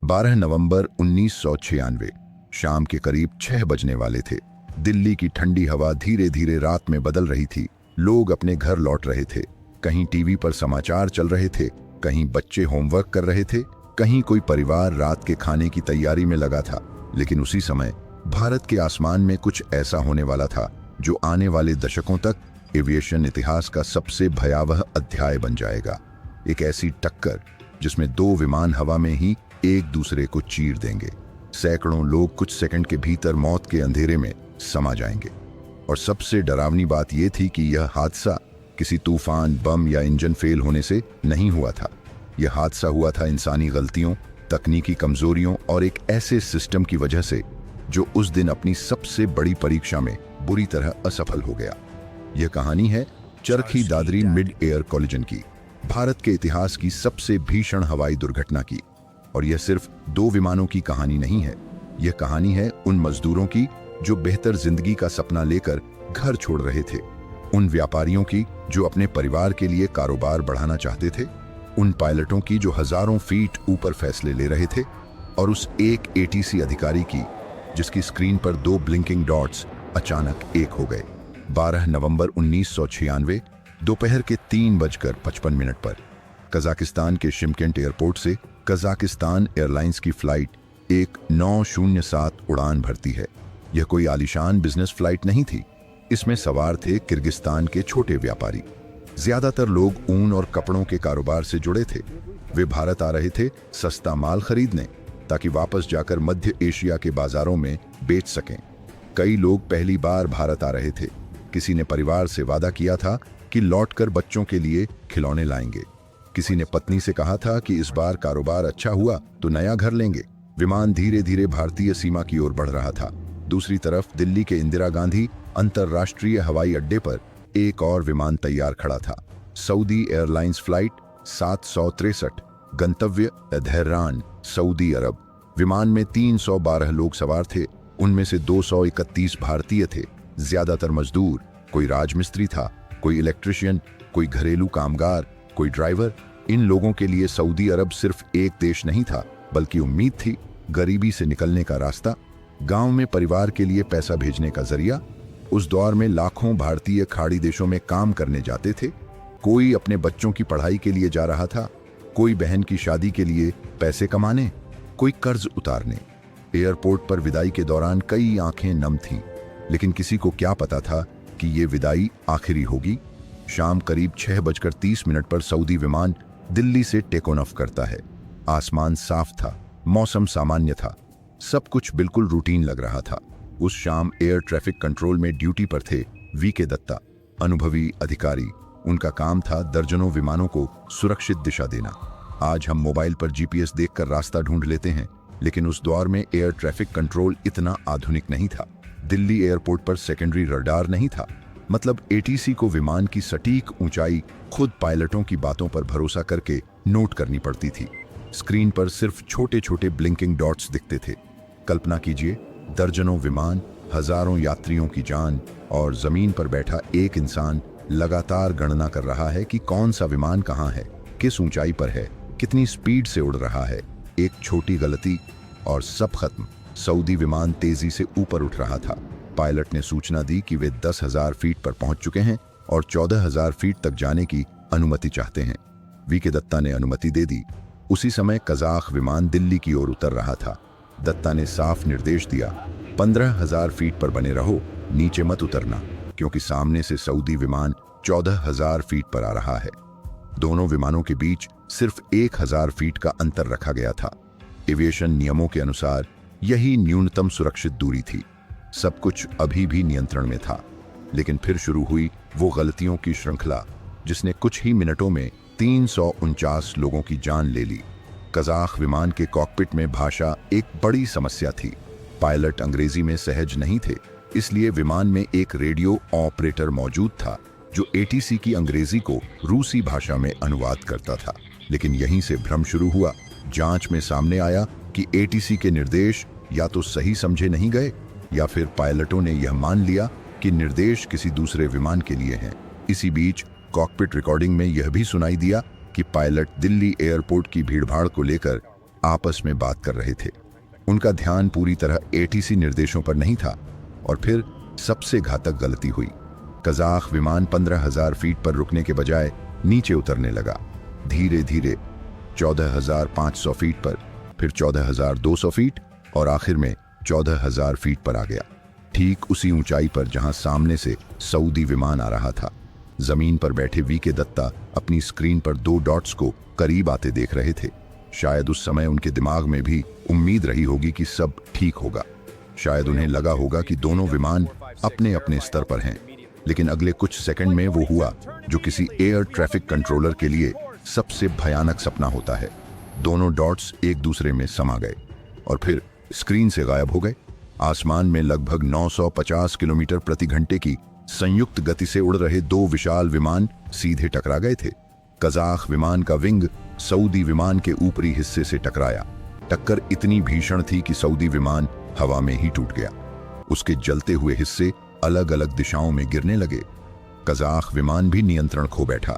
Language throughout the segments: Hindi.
12 नवंबर 1996 शाम के करीब 6 बजने वाले थे। दिल्ली की ठंडी हवा धीरे धीरे रात में बदल रही थी। लोग अपने घर लौट रहे थे। कहीं टीवी पर समाचार चल रहे थे, कहीं बच्चे होमवर्क कर रहे थे, कहीं कोई परिवार रात के खाने की तैयारी में लगा था। लेकिन उसी समय भारत के आसमान में कुछ ऐसा होने वाला था जो आने वाले दशकों तक एविएशन इतिहास का सबसे भयावह अध्याय बन जाएगा। एक ऐसी टक्कर जिसमें 2 विमान हवा में ही एक दूसरे को चीर देंगे। सैकड़ों लोग कुछ सेकंड के भीतर मौत के अंधेरे में समा जाएंगे। और सबसे डरावनी बात यह थी कि यह हादसा किसी तूफान, बम या इंजन फेल होने से नहीं हुआ था। यह हादसा हुआ था इंसानी गलतियों, तकनीकी कमजोरियों और एक ऐसे सिस्टम की वजह से जो उस दिन अपनी सबसे बड़ी परीक्षा में बुरी तरह असफल हो गया। यह कहानी है Charkhi Dadri mid air collision की, भारत के इतिहास की सबसे भीषण हवाई दुर्घटना की। और यह सिर्फ 2 विमानों की कहानी नहीं है, यह कहानी है उन मजदूरों की जो बेहतर जिंदगी का सपना लेकर घर छोड़ रहे थे, उन व्यापारियों की जो अपने परिवार के लिए कारोबार बढ़ाना चाहते थे, उन पायलटों की जो हजारों फीट ऊपर फैसले ले रहे थे, और उस एक एटीसी अधिकारी की जिसकी स्क्रीन पर 2 ब्लिंकिंग डॉट्स अचानक एक हो गए। 12 नवंबर 1996 दोपहर के 3:55 पर कजाकिस्तान के शिमकेंट एयरपोर्ट से कजाकिस्तान एयरलाइंस की फ्लाइट एक 907 उड़ान भरती है। यह कोई आलीशान बिजनेस फ्लाइट नहीं थी। इसमें सवार थे किर्गिस्तान के छोटे व्यापारी। ज्यादातर लोग ऊन और कपड़ों के कारोबार से जुड़े थे। वे भारत आ रहे थे सस्ता माल खरीदने, ताकि वापस जाकर मध्य एशिया के बाजारों में बेच सकें। कई लोग पहली बार भारत आ रहे थे। किसी ने परिवार से वादा किया था कि लौटकर बच्चों के लिए खिलौने लाएंगे। किसी ने पत्नी से कहा था कि इस बार कारोबार अच्छा हुआ तो नया घर लेंगे। विमान धीरे धीरे भारतीय सीमा की ओर बढ़ रहा था। दूसरी तरफ दिल्ली के इंदिरा गांधी अंतर्राष्ट्रीय हवाई अड्डे पर एक और विमान तैयार खड़ा था। सऊदी एयरलाइंस फ्लाइट 763, गंतव्य तेहरान, सऊदी अरब। विमान में 312 लोग सवार थे। उनमें से 231 भारतीय थे, ज्यादातर मजदूर। कोई राजमिस्त्री था, कोई इलेक्ट्रिशियन, कोई घरेलू कामगार, कोई ड्राइवर। इन लोगों के लिए सऊदी अरब सिर्फ एक देश नहीं था, बल्कि उम्मीद थी, गरीबी से निकलने का रास्ता, गांव में परिवार के लिए पैसा भेजने का जरिया। उस दौर में लाखों भारतीय खाड़ी देशों में काम करने जाते थे। कोई अपने बच्चों की पढ़ाई के लिए जा रहा था, कोई बहन की शादी के लिए पैसे कमाने, कोई कर्ज उतारने। एयरपोर्ट पर विदाई के दौरान कई आंखें नम थीं, लेकिन किसी को क्या पता था कि ये विदाई आखिरी होगी। शाम करीब 6:30 पर सऊदी विमान दिल्ली से टेक ऑफ करता है। आसमान साफ था, मौसम सामान्य था, सब कुछ बिल्कुल रूटीन लग रहा था। उस शाम एयर ट्रैफिक कंट्रोल में ड्यूटी पर थे वीके दत्ता, अनुभवी अधिकारी। उनका काम था दर्जनों विमानों को सुरक्षित दिशा देना। आज हम मोबाइल पर जीपीएस देखकर रास्ता ढूंढ लेते हैं, लेकिन उस दौर में एयर ट्रैफिक कंट्रोल इतना आधुनिक नहीं था। दिल्ली एयरपोर्ट पर सेकेंडरी रडार नहीं था। मतलब एटीसी को विमान की सटीक ऊंचाई खुद पायलटों की बातों पर भरोसा करके नोट करनी पड़ती थी। स्क्रीन पर सिर्फ छोटे छोटे ब्लिंकिंग डॉट्स दिखते थे। कल्पना कीजिए, दर्जनों विमान, हजारों यात्रियों की जान, और जमीन पर बैठा एक इंसान लगातार गणना कर रहा है कि कौन सा विमान कहाँ है, किस ऊंचाई पर है, कितनी स्पीड से उड़ रहा है। एक छोटी गलती और सब खत्म। सऊदी विमान तेजी से ऊपर उठ रहा था। पायलट ने सूचना दी कि वे 10,000 फीट पर पहुंच चुके हैं और 14,000 फीट तक जाने की अनुमति चाहते हैं। वीके दत्ता ने अनुमति दे दी। उसी समय कजाक विमान दिल्ली की ओर उतर रहा था। दत्ता ने साफ निर्देश दिया, 15,000 फीट पर बने रहो, नीचे मत उतरना, क्योंकि सामने से सऊदी विमान 14,000 फीट पर आ रहा है। दोनों विमानों के बीच सिर्फ 1,000 फीट का अंतर रखा गया था। एविएशन नियमों के अनुसार यही न्यूनतम सुरक्षित दूरी थी। सब कुछ अभी भी नियंत्रण में था, लेकिन फिर शुरू हुई वो गलतियों की श्रृंखला जिसने कुछ ही मिनटों में 349 लोगों की जान ले ली। कजाक विमान के कॉकपिट में भाषा एक बड़ी समस्या थी। पायलट अंग्रेजी में सहज नहीं थे, इसलिए विमान में एक रेडियो ऑपरेटर मौजूद था जो एटीसी की अंग्रेजी को रूसी भाषा में अनुवाद करता था। लेकिन यहीं से भ्रम शुरू हुआ। जांच में सामने आया कि एटीसी के निर्देश या तो सही समझे नहीं गए, या फिर पायलटों ने यह मान लिया कि निर्देश किसी दूसरे विमान के लिए हैं। इसी बीच कॉकपिट रिकॉर्डिंग में यह भी सुनाई दिया कि पायलट दिल्ली एयरपोर्ट की भीड़भाड़ को लेकर आपस में बात कर रहे थे। उनका ध्यान पूरी तरह एटीसी निर्देशों पर नहीं था। और फिर सबसे घातक गलती हुई। कजाख विमान 15,000 फीट पर रुकने के बजाय नीचे उतरने लगा, धीरे धीरे 14,500 फीट पर, फिर 14,200 फीट और आखिर में 14,000 फीट पर आ गया। ठीक उसी ऊंचाई पर जहां सामने से सऊदी विमान आ रहा था। जमीन पर बैठे वीके दत्ता अपनी स्क्रीन पर 2 डॉट्स को करीब आते देख रहे थे। शायद उस समय उनके दिमाग में भी उम्मीद रही होगी कि सब ठीक होगा। शायद उन्हें लगा होगा कि दोनों विमान अपने अपने स्तर पर हैं। लेकिन अगले कुछ सेकंड में वो हुआ जो किसी एयर ट्रैफिक कंट्रोलर के लिए सबसे भयानक सपना होता है। दोनों डॉट्स एक दूसरे में समा गए और फिर स्क्रीन से गायब हो गए। आसमान में लगभग 950 किलोमीटर प्रति घंटे की संयुक्त गति से उड़ रहे 2 विशाल विमान सीधे टकरा गए थे। कजाख विमान का विंग सऊदी विमान के ऊपरी हिस्से से टकराया। टक्कर इतनी भीषण थी कि सऊदी विमान हवा में ही टूट गया। उसके जलते हुए हिस्से अलग अलग दिशाओं में गिरने लगे। कजाख विमान भी नियंत्रण खो बैठा।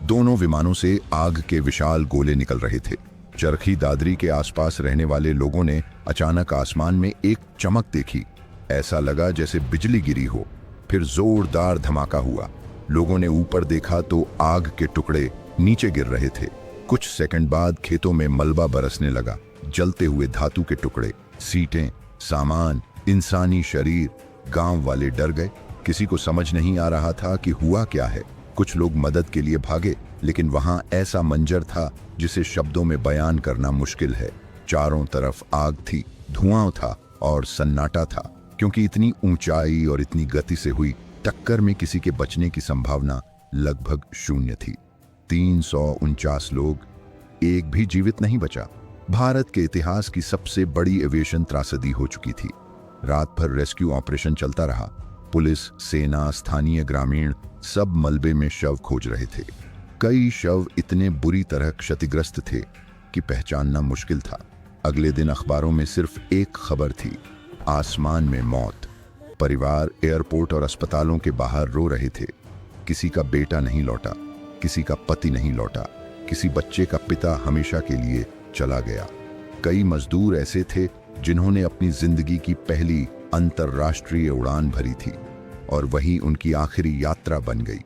दोनों विमानों से आग के विशाल गोले निकल रहे थे। चरखी दादरी के आसपास रहने वाले लोगों ने अचानक आसमान में एक चमक देखी। ऐसा लगा जैसे बिजली गिरी हो। फिर जोरदार धमाका हुआ। लोगों ने ऊपर देखा तो आग के टुकड़े नीचे गिर रहे थे। कुछ सेकंड बाद खेतों में मलबा बरसने लगा। जलते हुए धातु के टुकड़े, सीटें, सामान, इंसानी शरीर। गांव वाले डर गए। किसी को समझ नहीं आ रहा था कि हुआ क्या है। कुछ लोग मदद के लिए भागे, लेकिन वहां ऐसा मंजर था जिसे शब्दों में बयान करना मुश्किल है। चारों तरफ आग थी, धुआं था और सन्नाटा था, क्योंकि इतनी ऊंचाई और इतनी गति से हुई टक्कर में किसी के बचने की संभावना लगभग शून्य थी। 349 लोग, एक भी जीवित नहीं बचा। भारत के इतिहास की सबसे बड़ी एविएशन त्रासदी हो चुकी थी। रात भर रेस्क्यू ऑपरेशन चलता रहा। पुलिस, सेना, स्थानीय ग्रामीण सब मलबे में शव खोज रहे थे। कई शव इतने बुरी तरह क्षतिग्रस्त थे कि पहचानना मुश्किल था। अगले दिन अखबारों में सिर्फ एक खबर थी, आसमान में मौत। परिवार एयरपोर्ट और अस्पतालों के बाहर रो रहे थे। किसी का बेटा नहीं लौटा, किसी का पति नहीं लौटा, किसी बच्चे का पिता हमेशा के लिए चला गया। कई मजदूर ऐसे थे जिन्होंने अपनी जिंदगी की पहली अंतर्राष्ट्रीय उड़ान भरी थी और वही उनकी आखिरी यात्रा बन गई।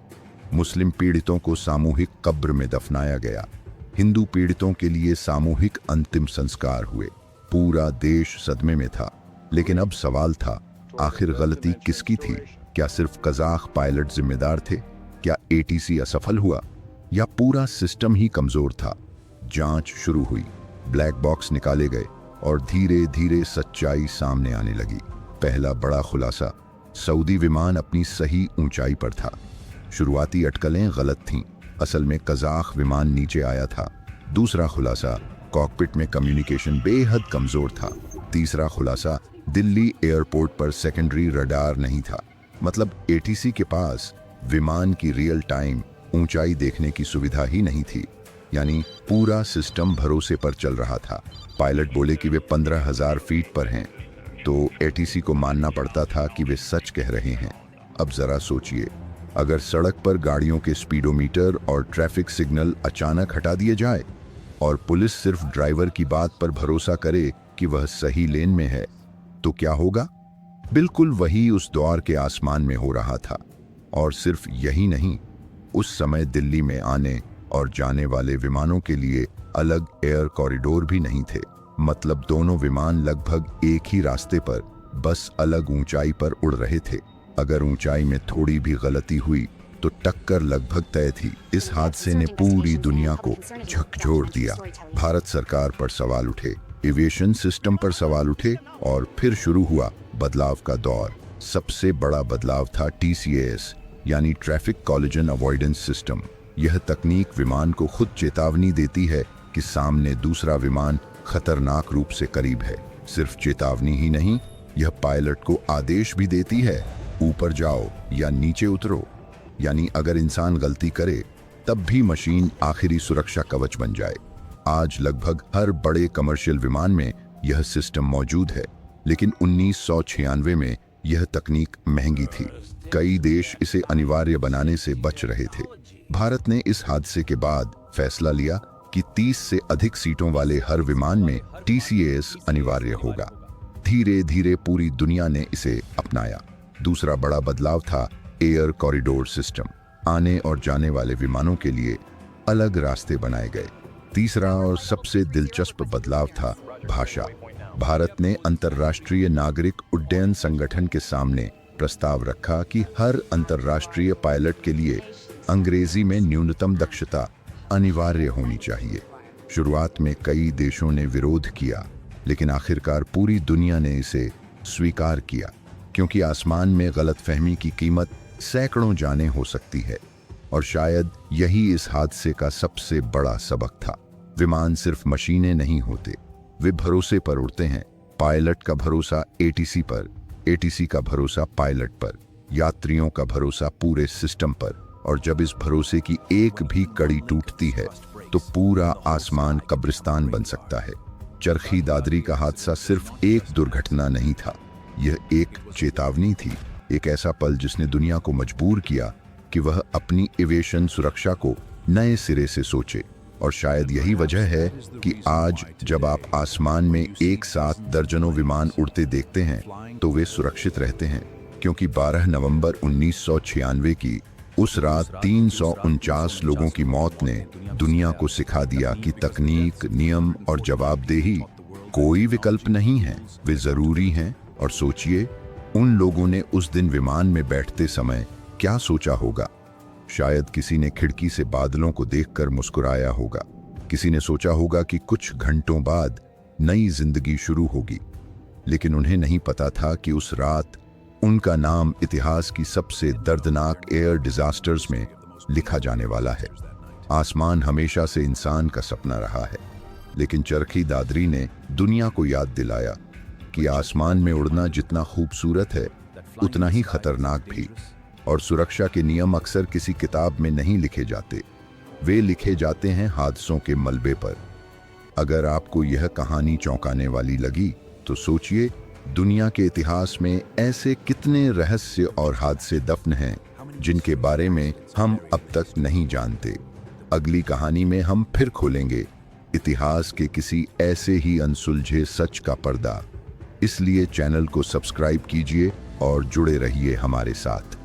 मुस्लिम पीड़ितों को सामूहिक कब्र में दफनाया गया। हिंदू पीड़ितों के लिए सामूहिक अंतिम संस्कार हुए। पूरा देश सदमे में था। लेकिन अब सवाल था, आखिर गलती किसकी थी? क्या सिर्फ कजाख पायलट जिम्मेदार थे? क्या एटीसी असफल हुआ या पूरा सिस्टम ही कमजोर था? जांच शुरू हुई, ब्लैक बॉक्स निकाले गए और धीरे धीरे सच्चाई सामने आने लगी। पहला बड़ा खुलासा, सऊदी विमान अपनी सही ऊंचाई पर था। शुरुआती अटकलें गलत थीं। असल में कजाख विमान नीचे आया था। दूसरा खुलासा, कॉकपिट में कम्युनिकेशन बेहद कमजोर था। तीसरा खुलासा, दिल्ली एयरपोर्ट पर सेकेंडरी रडार नहीं था। मतलब एटीसी के पास विमान की रियल टाइम ऊंचाई देखने की सुविधा ही नहीं थी। यानी पूरा सिस्टम भरोसे पर चल रहा था। पायलट बोले कि वे 15,000 फीट पर हैं, तो एटीसी को मानना पड़ता था कि वे सच कह रहे हैं। अब जरा सोचिए, अगर सड़क पर गाड़ियों के स्पीडोमीटर और ट्रैफिक सिग्नल अचानक हटा दिए जाए और पुलिस सिर्फ ड्राइवर की बात पर भरोसा करे कि वह सही लेन में है, तो क्या होगा? बिल्कुल वही उस दौर के आसमान में हो रहा था। और सिर्फ यही नहीं, उस समय दिल्ली में आने और जाने वाले विमानों के लिए अलग एयर कॉरिडोर भी नहीं थे। मतलब दोनों विमान लगभग एक ही रास्ते पर, बस अलग ऊंचाई पर उड़ रहे थे। अगर ऊंचाई में थोड़ी भी गलती हुई तो टक्कर लगभग तय थी। इस हादसे ने पूरी दुनिया को झकझोर दिया। भारत सरकार पर सवाल उठे, एविएशन सिस्टम पर सवाल उठे और फिर शुरू हुआ बदलाव का दौर। सबसे बड़ा बदलाव था TCAS यानी ट्रैफिक कॉलिजन अवॉइडेंस सिस्टम। यह तकनीक विमान को खुद चेतावनी देती है कि सामने दूसरा विमान खतरनाक रूप से करीब है। सिर्फ चेतावनी ही नहीं, यह पायलट को आदेश भी देती है, ऊपर जाओ या नीचे उतरो। यानी अगर इंसान गलती करे तब भी मशीन आखिरी सुरक्षा कवच बन जाए। आज लगभग हर बड़े कमर्शियल विमान में यह सिस्टम मौजूद है, लेकिन 1996 में यह तकनीक महंगी थी। कई देश इसे अनिवार्य बनाने से बच रहे थे। भारत ने इस हादसे के बाद फैसला लिया कि 30 से अधिक सीटों वाले हर विमान में TCAS अनिवार्य होगा। धीरे धीरे पूरी दुनिया ने इसे अपनाया। दूसरा बड़ा बदलाव था एयर कॉरिडोर सिस्टम। आने और जाने वाले विमानों के लिए अलग रास्ते बनाए गए। तीसरा और सबसे दिलचस्प बदलाव था भाषा। भारत ने अंतर्राष्ट्रीय नागरिक उड्डयन संगठन के सामने प्रस्ताव रखा कि हर अंतर्राष्ट्रीय पायलट के लिए अंग्रेजी में न्यूनतम दक्षता अनिवार्य होनी चाहिए। शुरुआत में कई देशों ने विरोध किया, लेकिन आखिरकार पूरी दुनिया ने इसे स्वीकार किया, क्योंकि आसमान में गलतफहमी की कीमत सैकड़ों जानें हो सकती है। और शायद यही इस हादसे का सबसे बड़ा सबक था। विमान सिर्फ मशीनें नहीं होते, वे भरोसे पर उड़ते हैं। पायलट का भरोसा ATC पर, ATC का भरोसा पायलट पर, यात्रियों का भरोसा पूरे सिस्टम पर। और जब इस भरोसे की एक भी कड़ी टूटती है तो पूरा आसमान कब्रिस्तान बन सकता है। चरखी दादरी का हादसा सिर्फ एक दुर्घटना नहीं था, यह एक चेतावनी थी, एक ऐसा पल जिसने दुनिया को मजबूर किया कि वह अपनी एविएशन सुरक्षा को नए सिरे से सोचे। और शायद यही वजह है कि आज जब आप आसमान में एक साथ दर्जनों विमान उड़ते देखते हैं तो वे सुरक्षित रहते हैं, क्योंकि 12 नवंबर 1996 की उस रात 349 लोगों की मौत ने दुनिया को सिखा दिया कि तकनीक, नियम और जवाबदेही कोई विकल्प नहीं है, वे जरूरी हैं। और सोचिए, उन लोगों ने उस दिन विमान में बैठते समय क्या सोचा होगा। शायद किसी ने खिड़की से बादलों को देखकर मुस्कुराया होगा, किसी ने सोचा होगा कि कुछ घंटों बाद नई जिंदगी शुरू होगी। लेकिन उन्हें नहीं पता था कि उस रात उनका नाम इतिहास की सबसे दर्दनाक एयर डिजास्टर्स में लिखा जाने वाला है। आसमान हमेशा से इंसान का सपना रहा है, लेकिन चरखी दादरी ने दुनिया को याद दिलाया कि आसमान में उड़ना जितना खूबसूरत है उतना ही खतरनाक भी। और सुरक्षा के नियम अक्सर किसी किताब में नहीं लिखे जाते, वे लिखे जाते हैं हादसों के मलबे पर। अगर आपको यह कहानी चौंकाने वाली लगी तो सोचिए, दुनिया के इतिहास में ऐसे कितने रहस्य और हादसे दफन हैं जिनके बारे में हम अब तक नहीं जानते। अगली कहानी में हम फिर खोलेंगे इतिहास के किसी ऐसे ही अनसुलझे सच का पर्दा। इसलिए चैनल को सब्सक्राइब कीजिए और जुड़े रहिए हमारे साथ।